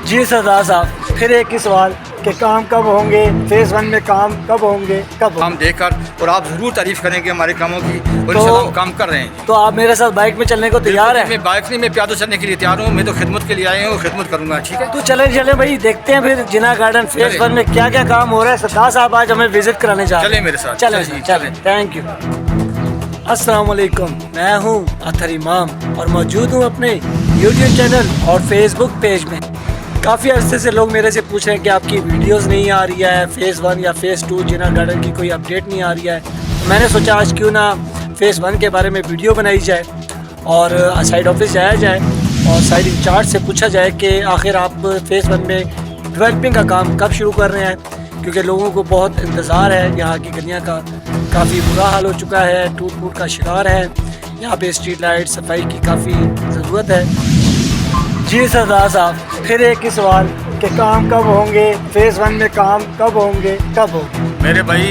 जी सरदार साहब, फिर एक ही सवाल कि काम कब होंगे, फेज़ 1 में काम कब होंगे, कब होंगे? काम देखकर और आप ज़रूर तारीफ़ करेंगे हमारे कामों की और तो- इंशाल्लाह हम काम कर रहे हैं। तो आप मेरे साथ बाइक में चलने को तैयार है? मैं बाइक नहीं, मैं पैदल चलने के लिए तैयार हूँ। मैं तो खिदमत के लिए आए हूँ, खिदमत करूँगा। ठीक है, तो चले चले भाई, देखते हैं फिर जिना गार्डन फेज़ चले। 1 में क्या क्या काम हो रहा है। सरदार साहब आज हमें विजिट कराने जा रहे चले हैं। मेरे साथ। चले चले, चले, थैंक यू। अस्सलाम वालेकुम, मैं हूँ अतहर इमाम और मौजूद हूँ अपने यूट्यूब चैनल और फेसबुक पेज में। काफ़ी अरसे से लोग मेरे से पूछ रहे हैं कि आपकी वीडियोस नहीं आ रही है, फेज़ 1 या फेज़ 2 जिना गार्डन की कोई अपडेट नहीं आ रही है। तो मैंने सोचा आज क्यों ना फेज़ 1 के बारे में वीडियो बनाई जाए और साइड ऑफिस जाया जाए और साइड इंचार्ज से पूछा जाए कि आखिर आप फेज़ 1 में डेवलपिंग का काम कब शुरू कर रहे हैं, क्योंकि लोगों को बहुत इंतज़ार है। यहाँ की गलियाँ का काफ़ी बुरा हाल हो चुका है, टूट फूट का शिकार है। यहाँ पे स्ट्रीट लाइट सफाई की काफ़ी ज़रूरत है। जी सरदार साहब, फिर एक ही सवाल कि काम कब होंगे, फेज़ 1 में काम कब होंगे, कब होंगे? मेरे भाई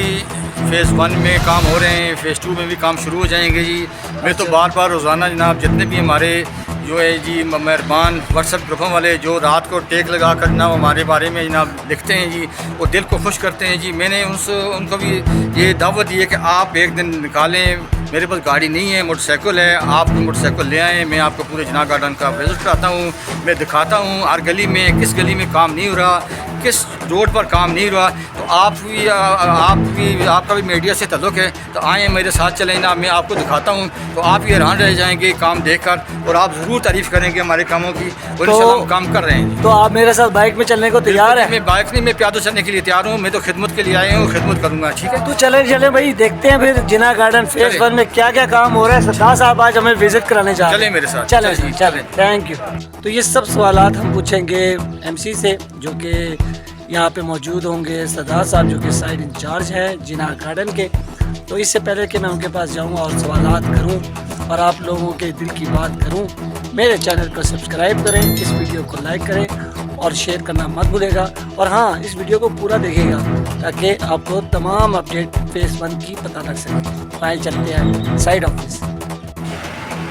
फेज़ 1 में काम हो रहे हैं, फेज़ 2 में भी काम शुरू हो जाएंगे जी। मैं तो बार बार रोज़ाना जनाब जितने भी हमारे जो है जी मेहरबान व्हाट्सएप ग्रुपों वाले जो रात को टेक लगा कर जनाब हमारे बारे में जनाब लिखते हैं जी, वो दिल को खुश करते हैं जी। मैंने उनको भी ये दावत दी है कि आप एक दिन निकालें, मेरे पास गाड़ी नहीं है, मोटरसाइकिल है, आप मोटरसाइकिल ले आएँ, मैं आपको पूरे जिना गार्डन का विजिट कराता हूँ। मैं दिखाता हूँ हर गली में किस गली में काम नहीं हो रहा, किस रोड पर काम नहीं हो रहा। तो आपका भी मीडिया से ताल्लुक़ है, तो आएँ मेरे साथ चलें ना, मैं आपको दिखाता हूँ। तो आप भी हैरान रह जाएंगे काम देखकर और आप ज़रूर तारीफ़ करेंगे हमारे कामों की और इंशाल्लाह हम काम कर रहे हैं। तो आप मेरे साथ बाइक में चलने को तैयार है? मैं बाइक नहीं, मैं पैदल चलने के लिए तैयार हूँ। मैं तो खिदमत के लिए आए हूँ, खिदमत करूँगा। ठीक है, तो चले चले भाई, देखते हैं फिर जिना गार्डन फेज़ चले। 1 में क्या क्या काम हो रहा है। सरदार साहब आज हमें विजिट कराने जा रहे चले हैं। मेरे साथ। चले चले, चले, थैंक यू। तो ये सब सवालात हम पूछेंगे एमसी से, जो कि यहाँ पे मौजूद होंगे। सरदार साहब जो कि साइड इंचार्ज हैं जिना गार्डन के। तो इससे पहले कि मैं उनके पास जाऊँ और सवालात करूँ और आप लोगों के दिल की बात करूँ, मेरे चैनल को सब्सक्राइब करें, इस वीडियो को लाइक करें और शेयर करना मत भूलेगा। और हाँ, इस वीडियो को पूरा देखिएगा ताकि आपको तमाम अपडेट फेज़ 1 की पता लग सके। फाइल चलते हैं साइड ऑफिस।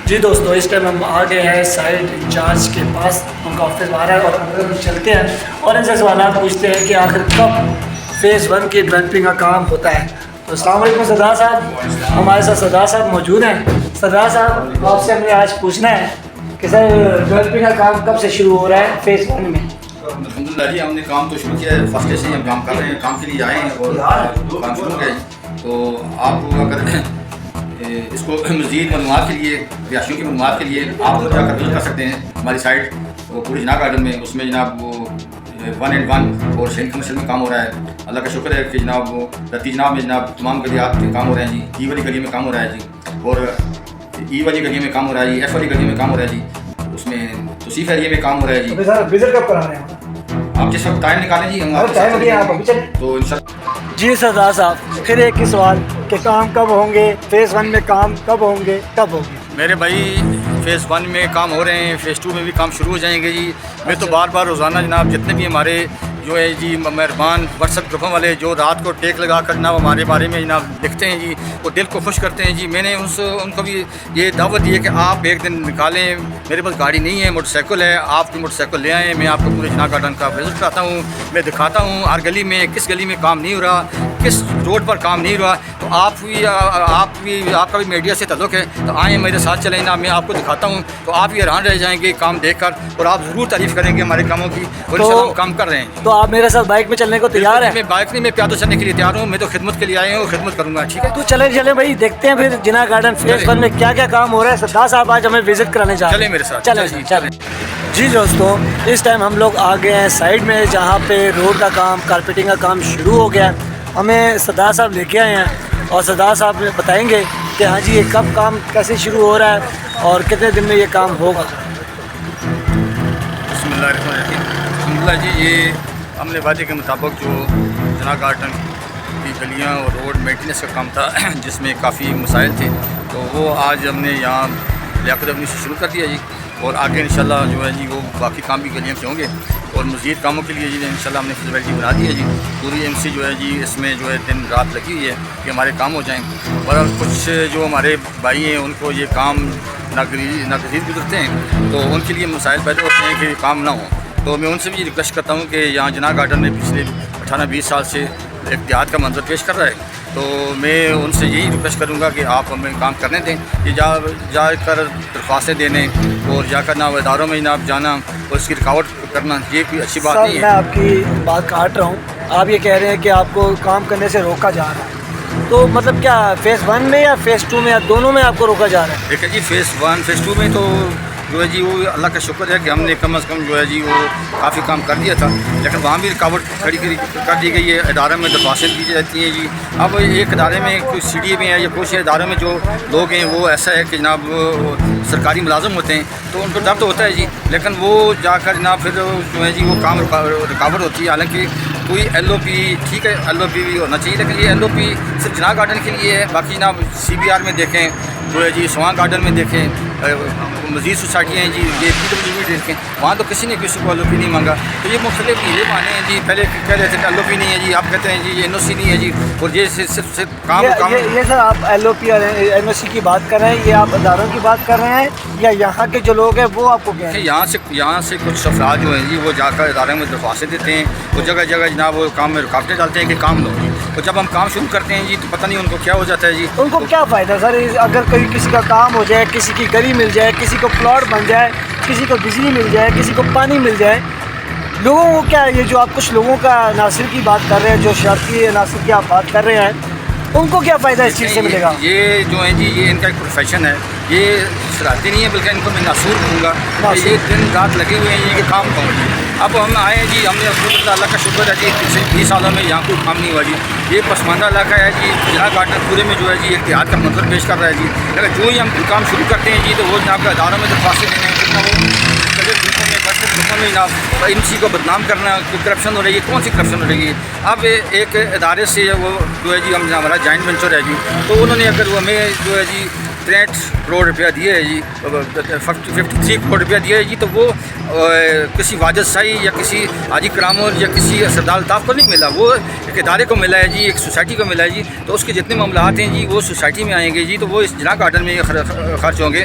जी दोस्तों, इस टाइम हम आ गए हैं साइड इंचार्ज के पास, उनका ऑफिस बाहर है और अंदर हम चलते हैं और इनसे सवाल पूछते हैं कि आखिर कब फेज़ 1 की डेवलपिंग का काम होता है। तो अस्सलाम वालेकुम सरदार साहब, हमारे साथ सरदार साहब मौजूद हैं। सरदार साहब, आपसे हमने आज पूछना है कि सर डेवलपिंग का काम कब से शुरू हो रहा है फेज़ 1 में? अल्हम्दुलिल्लाह जी, हमने काम तो शुरू किया है, फर्स्ट डे से ही हम काम कर रहे हैं, काम के लिए आए हैं और काम शुरू किया है। तो आप अगर इसको मज़ीद मालूमात के लिए, रिहायशियों की मालूमात के लिए आप लोग जाकर विजिट कर सकते हैं हमारी साइट, वो पूरे जिना गार्डन में। उसमें जनाब वो 1 और शेन कमर्शियल में काम हो रहा है। अल्लाह का शुक्र है कि जनाब वो रती जनाब में जनाब तमाम गलियात के काम हो रहे हैं जी। ई वाली गली में काम हो रहा है जी, और ई वाली गली में काम हो रहा है जी, एफ वाली गली में काम हो रहा है जी, उसमें तौसीफ एरिया में काम हो रहा है जी। सर विजिट कब करा रहे हैं? आप जिस वक्त टाइम निकालें जी, हम आपके टाइम साथ अभी आप चलेंगे। अभी चलें। तो इंशाल्लाह जी सरदार साहब, फिर एक ही सवाल कि काम कब होंगे, फेज़ 1 में काम कब होंगे, कब होंगे? मेरे भाई फेज़ 1 में काम हो रहे हैं, फेज़ 2 में भी काम शुरू हो जाएंगे जी। मैं तो बार बार रोज़ाना जनाब जितने भी हमारे जो है जी मेहरबान व्हाट्सएप ग्रुपों वाले जो रात को टेक लगा कर जनाब हमारे बारे में जनाब लिखते हैं जी, वो दिल को खुश करते हैं जी। मैंने उनको भी ये दावत दी है कि आप एक दिन निकालें, मेरे पास गाड़ी नहीं है, मोटरसाइकिल है, आप मोटरसाइकिल ले आएँ, मैं आपको पूरे जिना गार्डन का विजिट कराता हूँ। मैं दिखाता हूँ हर गली में किस गली में काम नहीं हो रहा, किस रोड पर काम नहीं हो रहा। तो आपका भी मीडिया से ताल्लुक़ है, तो आएँ मेरे साथ चलें ना, मैं आपको दिखाता हूँ। तो आप भी हैरान रह जाएंगे काम देखकर और आप ज़रूर तारीफ़ करेंगे हमारे कामों की और इंशाल्लाह हम काम कर रहे हैं। तो आप मेरे साथ बाइक में चलने को तैयार है? मैं बाइक नहीं, मैं पैदल चलने के लिए तैयार हूँ। मैं तो खिदमत के लिए आए हूँ, खिदमत करूँगा। ठीक है, तो चले चले भाई, देखते हैं फिर जिना गार्डन फेज़ 1 में क्या क्या काम हो रहा है। सरदार साहब आज हमें विजिट कराने जा रहे हैं। चले मेरे साथ। चले चले। जी दोस्तों, इस टाइम हम लोग आ गए हैं साइड में, जहाँ पे रोड का काम, कारपेटिंग का काम शुरू हो गया है। हमें सरदार साहब लेके आए हैं और सरदार साहब बताएंगे कि हाँ जी ये कब काम कैसे शुरू हो रहा है और कितने दिन में ये काम होगा। बिस्मिल्लाह जी, ये हमने वादे के मुताबिक जो जिना गार्डन की गलियाँ और रोड मेंटेनेंस का काम था जिसमें काफ़ी मसाइल थे, तो वो आज हमने यहाँ लियाकत अवनी से शुरू कर दिया जी। और आगे इंशाल्लाह जो है जी वो बाकी काम भी गलियों के होंगे और मज़ीद कामों के लिए जी इंशाल्लाह हमने फिज़िबिलिटी बना दी है जी। पूरी एमसी जो है जी इसमें जो है दिन रात लगी हुई है कि हमारे काम हो जाएँ। और कुछ जो हमारे भाई हैं उनको ये काम नागज़ीर गुजरते हैं, तो उनके लिए मसाइल पैदा होते हैं कि काम ना हो। तो मैं उनसे भी रिक्वेस्ट करता हूँ कि यहाँ जिना गार्डन में पिछले 18-20 साल से इत्तेहाद का मंजर पेश कर रहा है, तो मैं उनसे यही रिक्वेस्ट करूँगा कि आप हमें काम करने दें। कि जाकर दरख्वास्तें देने और जाकर ना इदारों में ना जाना और इसकी रुकावट करना, ये कोई अच्छी बात नहीं है। मैं आपकी बात काट रहा हूँ, आप ये कह रहे हैं कि आपको काम करने से रोका जा रहा है, तो मतलब क्या फ़ेज़ 1 में या फ़ेज़ 2 में या दोनों में आपको रोका जा रहा है? देखिए जी, फ़ेज़ 1 फ़ेज़ 2 में तो जो है जी वो अल्लाह का शुक्र है कि हमने कम अज़ कम जो है जी वो काफ़ी काम कर दिया था, लेकिन वहाँ भी रुकावट खड़ी कर दी गई है। इदारे में दरख्वास्तें दी जाती हैं जी। अब एक इदारे में कोई CDA में है या कुछ इदारों में जो लोग हैं वो ऐसा है कि जनाब सरकारी मुलाजम होते हैं, तो उनको डर तो होता है जी, लेकिन वो जाकर जनाब फिर जो है जी वो काम रुकावट होती है। हालांकि कोई LOP ठीक है, LOP भी होना चाहिए, लेकिन ये LOP सिर्फ जिना गार्डन के लिए है। बाकी जनाब CBR में देखें, जो है जी स्वां गार्डन में देखें, मज़ीद सोसाइटियाँ हैं जी, ये PWD में देखें, वहाँ तो किसी ने किसी को LOP नहीं मांगा। तो ये मुख्तलिफ ये माने हैं जी, पहले कह रहे थे कि LOP नहीं है जी, आप कहते हैं जी ये NOC नहीं है जी, और ये सिर्फ काम ये सर आप LOP और NOC की बात कर रहे हैं, ये आप इदारों की बात कर रहे हैं या यहाँ के जो लोग हैं वो आपको कह रहे हैं? यहाँ से कुछ अफराद जो हैं जी वो जाकर इदारे में दरख्वास्तें देते हैं, वो जगह जगह जनाब वो काम में रुकावटें डालते हैं कि काम लो, और जब हम काम शुरू करते हैं जी तो पता नहीं उनको क्या हो जाता है जी। उनको क्या फ़ायदा सर, अगर कोई किसी का काम हो जाए, किसी की गली मिल जाए, किसी को प्लॉट बन जाए, किसी को बिजली मिल जाए, किसी को पानी मिल जाए, लोगों को क्या, ये जो आप कुछ लोगों का नासिर की बात कर रहे हैं, जो शरारती नासिर की आप बात कर रहे हैं, उनको क्या फ़ायदा इस चीज़ से मिलेगा? ये जो है जी ये इनका एक प्रोफेशन है, ये शरारती नहीं है, बल्कि इनको मैं नासूर कहूँगा। ये दिन रात लगे हुए हैं ये काम जी। अब हम आए हैं जी, हमने अल्लाह का शुक्र है जी, पिछले 20 सालों में यहाँ कोई काम नहीं हुआ जी। ये पसमानदा इलाका है जी, जिना गार्डन पूरे में जो है जी इत्तेहाद का मंजर पेश कर रहा है जी। लेकिन जो ही हम काम शुरू करते हैं जी तो वो जनाब इदारों में दरख्वास्तें देने हैं, कितना वो ग्रुपों में ग्रुपों में जनाब MC को बदनाम करना, करप्शन हो रही है। कौन सी करप्शन हो रही है? अब एक इदारे से वो जो है जी हम हमारा जॉइंट वेंचर है जी, तो उन्होंने अगर वो हमें जो है जी 63 करोड़ रुपया दिए है जी, 53 करोड़ रुपया दिया है जी, तो वो किसी वाजिद शाही या किसी हाजी करामत या किसी सरदार अल्ताफ़ को नहीं मिला, वो एक इदारे को मिला है जी, एक सोसाइटी को मिला है जी। तो उसके जितने मामलात हैं जी वो सोसाइटी में आएंगे जी, तो वो इस जिना गार्डन में खर्च होंगे।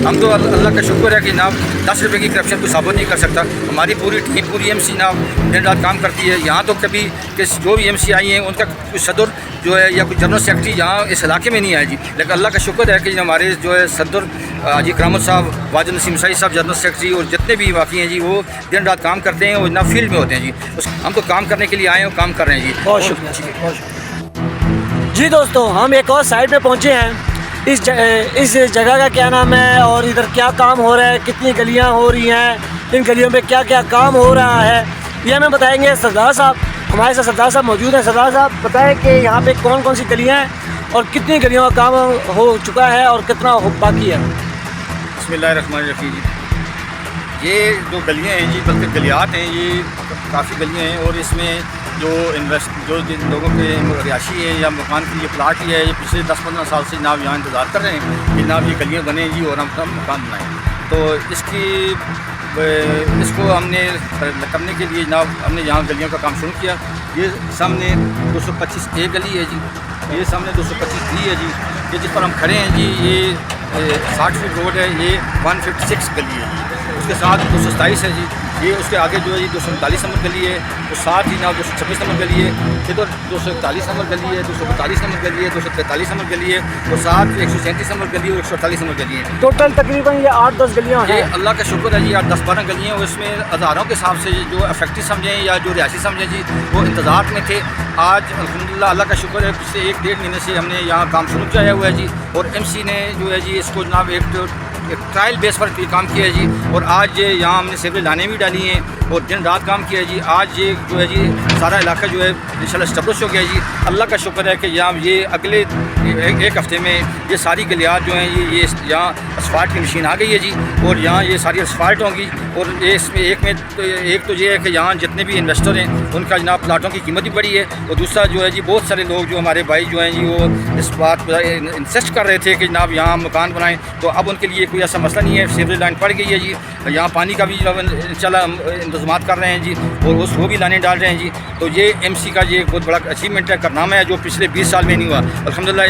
हम तो अल्लाह का शुक्र है कि जनाब 10 रुपये की करप्शन को साबित नहीं कर सकता। हमारी पूरी टीम, पूरी MC जनाब दिन रात काम करती है। यहाँ तो कभी जो भी MC आई हैं उनका कोई सदर जो है या कोई जनरल सेक्रेटरी यहाँ इस इलाके में नहीं आया जी, लेकिन अल्लाह का शुक्र है कि हमारे जो है सदर हाजी करामत साहब, वाजिद नसीम शाही साहब जनरल सेक्रेटरी और जितने भी बाकी हैं जी वो दिन रात काम करते हैं और ना फील्ड में होते हैं जी। हम तो काम करने के लिए आए हैं और काम कर रहे हैं जी। बहुत शुक्रिया, बहुत शुक्रिया जी। दोस्तों हम एक और साइड पे पहुँचे हैं। इस जगह का क्या नाम है और इधर क्या काम हो रहा है, कितनी गलियाँ हो रही हैं, इन गलियों में क्या क्या काम हो रहा है, ये हमें बताएंगे सरदार साहब। हमारे साथ सरदार साहब मौजूद हैं। सरदार साहब बताएं कि यहाँ पे कौन कौन सी गलियाँ हैं और कितनी गलियों का काम हो चुका है और कितना बाकी है। बिस्मिल्लाहिर्रहमानिर्रहीम जी, ये जो गलियाँ हैं जी, बल्कि गलियात हैं, ये काफ़ी गलियाँ हैं और इसमें जो जिन लोगों के रिहायशी हैं या मकान के लिए प्लाट ही है, ये पिछले 10-15 साल से जनाब यहाँ इंतज़ार कर रहे हैं कि जनाब ये गलियाँ बने जी और हम अपना मकान बनाएँ। तो इसको हमने करने के लिए जनाब हमने यहाँ गलियों का काम शुरू किया। ये सामने 225 A गली है जी, ये सामने 225 B है जी, ये जिस पर हम खड़े हैं जी ये 60 फीट रोड है, ये 156 गली है जी। उसके साथ 227 है जी, ये उसके आगे जो है जी 239 नंबर गली है, तो साथ ही जनाब 226 नंबर गली है, इधर 241 नंबर गली है, 242 नंबर गली है, 243 नंबर गली है, तो साथ 137 नंबर गली है और 148 नंबर गली है। टोटल तकरीबन ये 8-10 गलियाँ हैं। अल्लाह का शुक्र है जी, 8-10-12 गलियाँ और इसमें हज़ारों के हिसाब से जो अफेक्टिव समझें या जो रिहायशी समझें जी वो इंतज़ार में थे। आज अल्हम्दुलिल्लाह अल्लाह का शुक्र है पिछले 1-1.5 महीने से हमने यहाँ काम शुरू किया हुआ है जी, और MC ने जो है जी इसको जनाब एक ट्रायल बेस पर काम किया है जी, और आज यहाँ हमने सेवरेज लाने भी डाली हैं और दिन रात काम किया है जी। आज ये जो है जी सारा इलाका जो है इंशाल्लाह एस्टेब्लिश हो गया है जी। अल्लाह का शुक्र है कि यहाँ ये अगले एक हफ़्ते में ये सारी गलियात जो हैं ये यहाँ असफाल्ट की मशीन आ गई है जी, और यहाँ ये सारी असफाल्ट होंगी। और ये इसमें एक तो ये है कि यहाँ जितने भी इन्वेस्टर हैं उनका जनाब प्लाटों की कीमत भी बढ़ी है, और दूसरा जो है जी बहुत सारे लोग जो हमारे भाई जो हैं जी वो इस बात पर इंसिस्ट कर रहे थे कि जनाब यहाँ मकान बनाएं, तो अब उनके लिए कोई ऐसा मसला नहीं है। सीवरेज लाइन पड़ गई है जी, यहाँ पानी का भी इंशाल्लाह इंतज़ामात कर रहे हैं जी, और वो भी लाने डाल रहे हैं जी। तो ये MC का ये बहुत बड़ा अचीवमेंट है, कारनामा है जो पिछले 20 साल में नहीं हुआ। अल्हम्दुलिल्लाह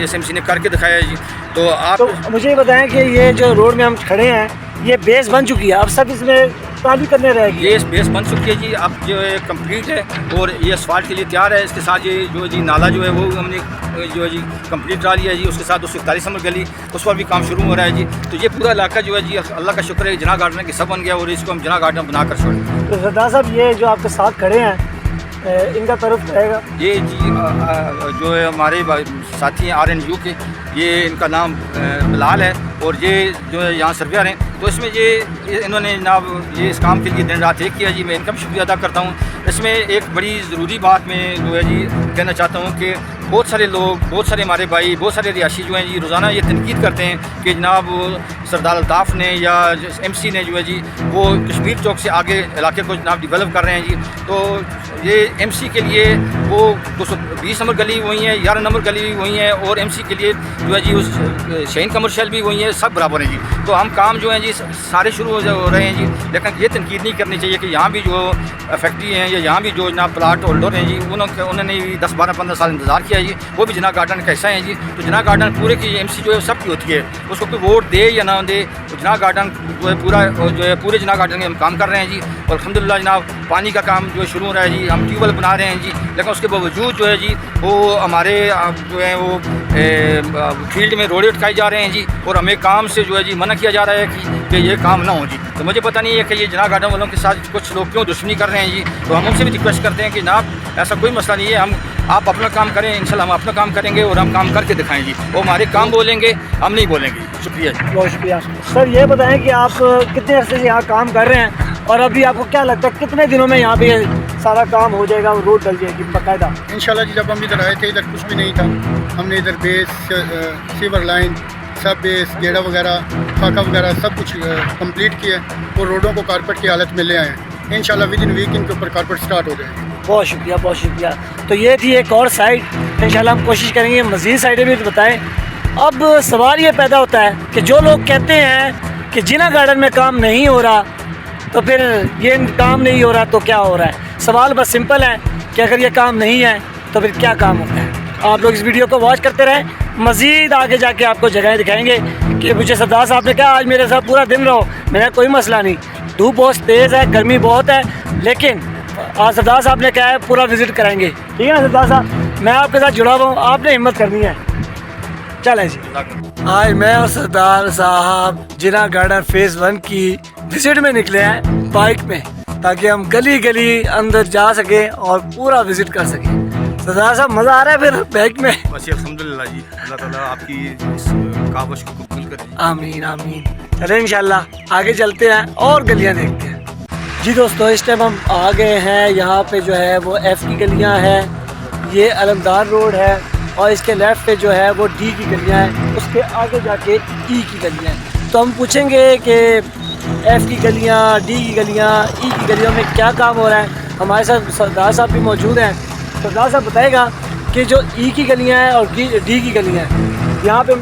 SMC ने करके दिखाया है जी। तो आप मुझे ये बताएं कि ये जो रोड में हम खड़े हैं ये बेस बन चुकी है, अब सब इसमें 45 करने रहेगी। ये बेस बन चुकी है जी, अब जो है कंप्लीट है और ये असफाल्ट के लिए तैयार है। इसके साथ ये जो जी नाला जो है वो हमने जो है जी कंप्लीट करा लिया है जी। उसके साथ 241 नंबर गली, उस पर भी काम शुरू हो रहा है जी। तो ये पूरा इलाका जो है जी अल्लाह का शुक्र है जिना गार्डन की सब बन गया और इसको हम जिना गार्डन बनाकर छोड़ें। तो सरदार साहब ये जो आपके साथ खड़े हैं इनका तरफ रहेगा? ये जी जो है हमारे साथी हैं RNU के, ये इनका नाम बिलाल है और ये जो है यहाँ सर्वेयर हैं। तो इसमें ये इन्होंने जनाब ये इस काम के लिए दिन रात एक किया जी। मैं इनका भी शुक्रिया अदा करता हूँ। इसमें एक बड़ी ज़रूरी बात मैं जो है जी कहना चाहता हूँ कि बहुत सारे लोग, बहुत सारे हमारे भाई, बहुत सारे रिहायशी जो हैं जी रोज़ाना ये तनकीद करते हैं कि जनाब सरदार अल्ताफ़ ने या MC ने जो है जी वो कश्मीर चौक से आगे इलाके को जनाब डेवलप कर रहे हैं जी। तो ये MC के लिए वो 220 नंबर गली वही है, 11 नंबर गली भी वही है और MC के लिए जो है जी उस शहीन कमर्शियल भी वही है, सब बराबर हैं जी। तो हम काम जो हैं जी सारे शुरू हो रहे हैं जी। लेकिन ये तनकीद नहीं करनी चाहिए कि यहाँ भी जो फैक्ट्री हैं या यहाँ भी जो जनाब प्लाट होल्डर हैं जी उन्होंने 10, 12, 15 साल इंतज़ार किया जी। वो भी जिना गार्डन का हिस्सा है जी। तो जिना गार्डन पूरे की MC जो है सबकी होती है, उसको कोई वोट दे या ना दे, तो जिना गार्डन जो है पूरा जो है पूरे जिना गार्डन में हम काम कर रहे हैं जी। और अल्हम्दुलिल्लाह जनाब पानी का काम जो है शुरू हो रहा है जी। हम ट्यूबवेल बना रहे हैं जी। लेकिन उसके बावजूद जो है जी वो हमारे जो है वो फील्ड में रोड़े उठकाए जा रहे हैं जी और हमें काम से जो है जी मना किया जा रहा है कि ये काम ना हो जी। तो मुझे पता नहीं है कि ये जिना गार्डन वालों के साथ कुछ लोग क्यों दुश्मनी कर रहे हैं जी। तो हम उनसे भी रिक्वेस्ट करते हैं कि जनाब ऐसा कोई मसला नहीं है, आप अपना काम करें, इंशाल्लाह हम अपना काम करेंगे और हम काम करके दिखाएं जी। वो हमारे काम बोलेंगे, हम नहीं बोलेंगे। शुक्रिया जी। बहुत शुक्रिया सर। ये बताएं कि आप कितने अर्से से यहाँ काम कर रहे हैं और अभी आपको क्या लगता है कितने दिनों में यहाँ पे सारा काम हो जाएगा और रोड डल जाएगी बाकायदा? इंशाल्लाह जी जब हम इधर आए थे इधर कुछ भी नहीं था। हमने इधर बेस, सीवर लाइन, सब बेस, गेड़ा वगैरह, खाका वगैरह सब कुछ कंप्लीट किया और रोडों को कारपेट की हालत में ले आए हैं। इंशाल्लाह विद इन वीक इनके ऊपर कारपेट स्टार्ट हो जाएगा। बहुत शुक्रिया, बहुत शुक्रिया। तो ये थी एक और साइड। इंशाल्लाह हम कोशिश करेंगे मज़ीद साइडें भी बताएं। अब सवाल ये पैदा होता है कि जो लोग कहते हैं कि जिना गार्डन में काम नहीं हो रहा तो फिर ये काम नहीं हो रहा तो क्या हो रहा है? सवाल बस सिंपल है कि अगर ये काम नहीं है तो फिर क्या काम होता है? आप लोग इस वीडियो को वॉच करते रहें। मज़ीद आगे जाके आपको जगहें दिखाएंगे कि मुझे सरदार साहब ने कहा आज मेरे साथ पूरा दिन रहो, मेरा कोई मसला नहीं। धूप बहुत तेज़ है, गर्मी बहुत है, लेकिन आज सरदार साहब ने कहा है पूरा विज़िट कराएंगे। ठीक है ना सरदार साहब? मैं आपके साथ जुड़ा हुआ हूँ, आपने हिम्मत करनी है। चलें जी। आज मैं और सरदार साहब जिना गार्डन फेज़ 1 की विज़िट में निकले हैं बाइक में, ताकि हम गली गली अंदर जा सकें और पूरा विज़िट कर सकें। सरदार साहब मज़ा आ रहा है फिर बाइक में? बस अल्हम्दुलिल्लाह जी, अल्लाह ताला आपकी इस कावश को कबूल करे। आमीन आमीन। चलें इंशाल्लाह आगे चलते हैं और गलियां देखते हैं। जी दोस्तों, इस टाइम हम आ गए हैं यहाँ पे जो है वो F की गलियाँ हैं, ये अलमदार रोड है और इसके लेफ़्ट पे जो है वो D की गलियाँ हैं, उसके आगे जाके E की गलियाँ हैं। तो हम पूछेंगे कि F की गलियाँ, D की गलियाँ, E की गलियों में क्या काम हो रहा है। हमारे साथ सरदार साहब भी मौजूद हैं। सरदार साहब बताएगा कि जो E की गलियाँ हैं और D की गलियाँ हैं, यहाँ पे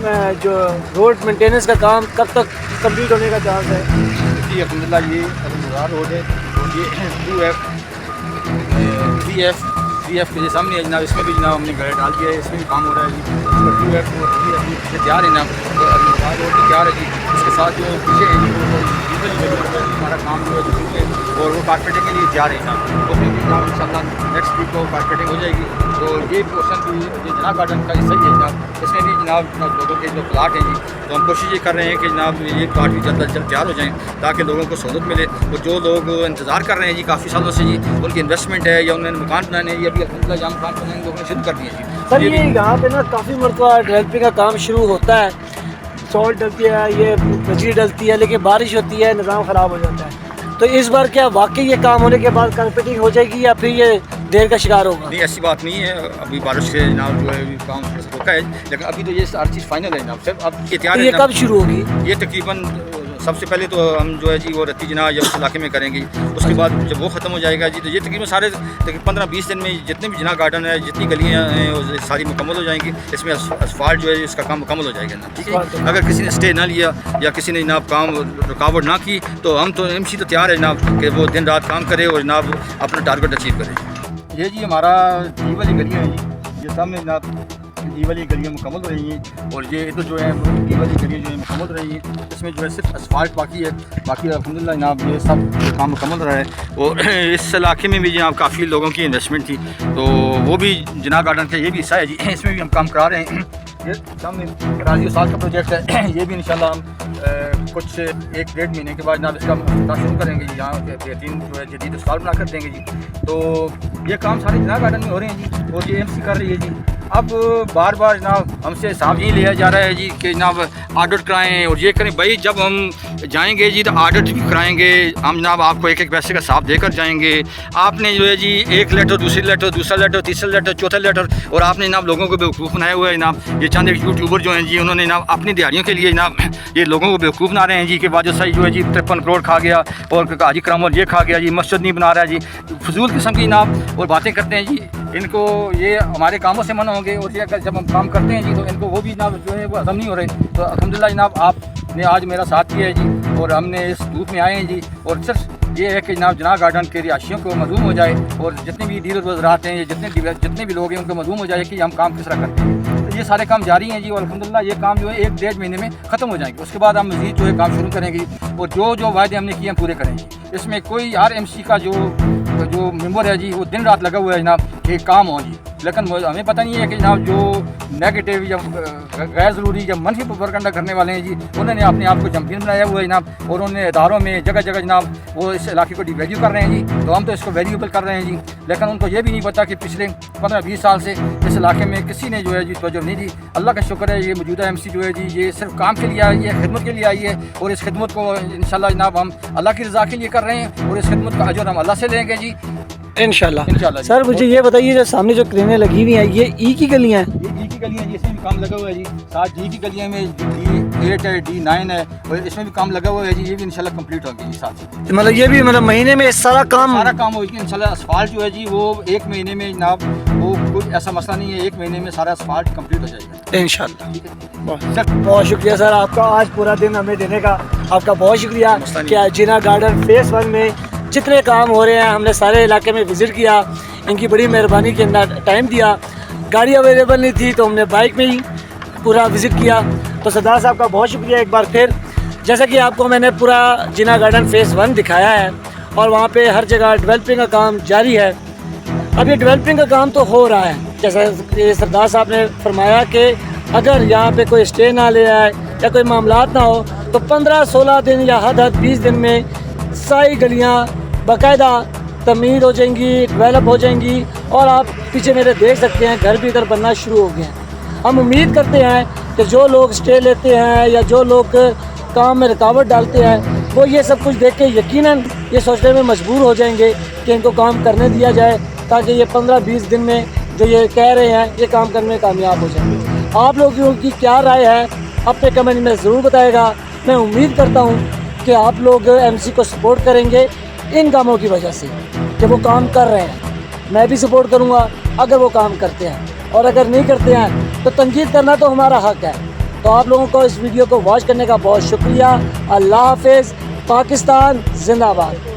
जो रोड मेंटेनेंस का काम कब तक कंप्लीट होने का चांस है? जी अल्हम्दुलिल्लाह ये अलमदार रोड है और ये 2F 3F के सामने है जनाब। इसमें भी जनाब हमने गाड़ी डाल दिया है, इसमें भी काम हो रहा है जी। 2F और 3F तैयार है ना, तो अलमदार रोड तैयार है जी। इसके साथ जो पीछे है हमारा काम जो है और वो कारपेटिंग के लिए तैयार है ना। तो फिर जनाब इंशाल्लाह नेक्स्ट वीक को कारपेटिंग हो जाएगी। तो ये पोर्शन भी ये जिना गार्डन का हिस्सा ही है जनाब। इसमें भी जनाब लोगों के जो प्लाट हैं जी, तो हम कोशिश ये कर रहे हैं कि जनाब ये प्लाट भी जल्द अज जल्द तैयार हो जाएँ ताकि लोगों को सहूलत मिले। और जो लोग इंतज़ार कर रहे हैं जी काफ़ी सालों से जी, उनकी इन्वेस्टमेंट है या उन्होंने मकान बनाने हैं, ये अभी अल्हम्दुलिल्लाह जहाँ मकान बनाने लोगों ने शुरू कर दिए जी। सर ये यहाँ पे ना काफ़ी मरतबा डेवलपिंग का काम शुरू होता है, सॉल्ट डलती है, ये बजरी डलती है, लेकिन बारिश होती है, निज़ाम ख़राब हो जाता है। तो इस बार क्या वाकई ये काम होने के बाद कारपेटिंग हो जाएगी या फिर ये देर का शिकार होगा? नहीं, ऐसी बात नहीं है। अभी बारिश से जनाब जो है काम रोका है, लेकिन अभी तो ये हर चीज़ फाइनल है जनाब। सिर्फ अब ये तैयार है। ये कब शुरू होगी? ये तकरीबन सबसे पहले तो हम जो है जी वो रत्ती जना या उस इलाके में करेंगे। उसके बाद जब वो ख़त्म हो जाएगा जी तो ये तकरीबन सारे 15-20 दिन में जितने भी जिना गार्डन है, जितनी गलियाँ हैं वो सारी मुकम्मल हो जाएंगी। इसमें असफाल्ट जो है इसका काम मुकम्मल हो जाएगा ना। ठीक है, अगर किसी ने स्टे ना लिया या किसी ने जनाब काम रुकावट ना की तो हम तो MC तो तैयार है जनाब कि वो दिन रात काम करे और जनाब अपना टारगेट अचीव करे। ये जी हमारा ये वाली गलियाँ हैं जी, ये सामने जनाब ये वाली गलियाँ मुकम्मल हो रही हैं और ये इधर जो है ये वाली गलियाँ जो है मुकम्मल हो रही हैं। इसमें जो है सिर्फ असफाल्ट बाकी है, बाकी अल्हम्दुलिल्लाह जनाब ये सब काम मुकम्मल हो रहा है। और इस इलाके में भी जनाब काफ़ी लोगों की इन्वेस्टमेंट थी, तो वो भी जिना गार्डन का ये भी हिस्सा है जी, इसमें भी हम काम करा रहे हैं। ये सामने राजी साल का प्रोजेक्ट है, ये भी इंशाल्लाह हम कुछ 1-1.5 महीने के बाद जनाब इसका काम शुरू करेंगे जी। यहाँ बेहतरीन जो है जदीद अस्पताल बना कर देंगे जी। तो ये काम सारे जिना गार्डन में हो रहे हैं जी और ये MC कर रही है जी। अब बार बार जनाब हमसे हिसाब नहीं लिया जा रहा है जी कि जनाब ऑडिट कराएं और ये करें। भाई जब हम जाएंगे जी तो ऑडिट भी कराएंगे हम जनाब, आपको एक एक पैसे का हिसाब देकर जाएंगे। आपने जो है जी एक लेटर, दूसरी लेटर, दूसरा लेटर, तीसरा लेटर, चौथा लेटर, और आपने जनाब लोगों को बेवकूफ़ बनाया हुआ है जनाब। ये चंद एक यूट्यूबर जो हैं जी उन्होंने जनाब अपनी दिहाड़ियों के लिए जनाब ये लोगों को बेवकूफ़ बना रहे हैं जी कि वाजो सही जो है जी 53 करोड़ खा गया और हाजी करामल ये खा गया जी, मस्जिद नहीं बना रहा है जी, फजूल किस्म की जनाब और बातें करते हैं जी। इनको ये हमारे कामों से मना होंगे और ये अगर जब हम काम करते हैं जी तो इनको वो भी जनाब जो है वो हज़म नहीं हो रहे। तो अल्हम्दुलिल्लाह जनाब आपने आज मेरा साथ दिया है जी और हमने इस धूप में आए हैं जी। और सिर्फ ये है कि जनाब जिना गार्डन के रिहायशियों को मालूम हो जाए और जितने भी डीलर वज़रात हैं, जितने भी लोग हैं उनको मालूम हो जाए कि हम काम किस तरह करते हैं। तो ये सारे काम जारी हैं जी और अल्हम्दुलिल्लाह ये काम जो है 1-1.5 महीने में ख़त्म हो जाएंगे। उसके बाद हम मज़ीद जो है काम शुरू करेंगे और जो वायदे हमने किए हैं पूरे करेंगे। इसमें कोई हर MC का जो मेंबर है जी वो दिन रात लगा हुआ है जनाब कि काम हो जी, लेकिन हमें पता नहीं है कि जनाब जो नेगेटिव या गैर ज़रूरी या मनफी प्रोपेगेंडा करने वाले हैं जी उन्होंने अपने आप को चैंपियन बनाया हुआ है जनाब और उन्होंने इदारों में जगह जगह जनाब वो इस इलाके को डिवैल्यू कर रहे हैं जी। तो हम तो इसको वैल्यूएबल कर रहे हैं जी, लेकिन उनको ये भी नहीं पता कि पिछले 15-20 साल से इस इलाके में किसी ने जो है जी तवज्जो नहीं दी। अल्लाह का शुक्र है ये मौजूदा MC जो है जी ये सिर्फ काम के लिए आई है, खिदमत के लिए आई है और इस खिदमत को इंशाल्लाह जनाब हम अल्लाह की रज़ा के लिए कर रहे हैं और इस खिदमत का अजर हम अल्लाह से लेंगे जी इंशाल्लाह। सर मुझे ये बताइए जो सामने जो क्रेनें लगी हुई हैं ये ई की गलियाँ हैं? ये ई की गलियाँ जी, इसमें भी काम लगा हुआ है जी। साथ D की गलियाँ में D8 है, D9 है और इसमें भी काम लगा हुआ है जी। ये भी इंशाल्लाह कंप्लीट होगी जी साथ। मतलब ये भी मतलब महीने में सारा काम होगी इंशाल्लाह। असफाल्ट जो है जी वो 1 महीने में जनाब वो कोई ऐसा मसला नहीं है, 1 महीने में सारा असफाल्ट कंप्लीट हो जाएगा इंशाल्लाह। बहुत शुक्रिया सर आपका आज पूरा दिन हमें देने का, आपका बहुत शुक्रिया। क्या जिना गार्डन फेज़ 1 में जितने काम हो रहे हैं हमने सारे इलाके में विज़िट किया, इनकी बड़ी मेहरबानी के अंदर टाइम दिया। गाड़ी अवेलेबल नहीं थी तो हमने बाइक में ही पूरा विज़िट किया। तो सरदार साहब का बहुत शुक्रिया एक बार फिर। जैसा कि आपको मैंने पूरा जिना गार्डन फेज़ 1 दिखाया है और वहाँ पे हर जगह डेवलपिंग का काम जारी है। अब ये डेवलपिंग का काम तो हो रहा है, जैसा कि सरदार साहब ने फरमाया कि अगर यहाँ पे कोई स्टे ना ले आए या कोई मामलात ना हो तो 15-16 दिन या हद 20 दिन में सारी गलियाँ बाकायदा तमीर हो जाएंगी, डेवलप हो जाएंगी। और आप पीछे मेरे देख सकते हैं घर भी इधर बनना शुरू हो गए हैं। हम उम्मीद करते हैं कि जो लोग स्टे लेते हैं या जो लोग काम में रुकावट डालते हैं वो ये सब कुछ देख के यकीनन ये सोचने में मजबूर हो जाएंगे कि इनको काम करने दिया जाए, ताकि ये 15-20 दिन में जो ये कह रहे हैं ये काम करने में कामयाब हो जाएंगे। आप लोगों की क्या राय है अपने कमेंट में ज़रूर बताएगा। मैं उम्मीद करता हूँ कि आप लोग MC को सपोर्ट करेंगे इन कामों की वजह से कि वो काम कर रहे हैं। मैं भी सपोर्ट करूँगा अगर वो काम करते हैं, और अगर नहीं करते हैं तो तनकीद करना तो हमारा हक़ है। तो आप लोगों को इस वीडियो को वॉच करने का बहुत शुक्रिया। अल्लाह हाफ़िज़। पाकिस्तान जिंदाबाद।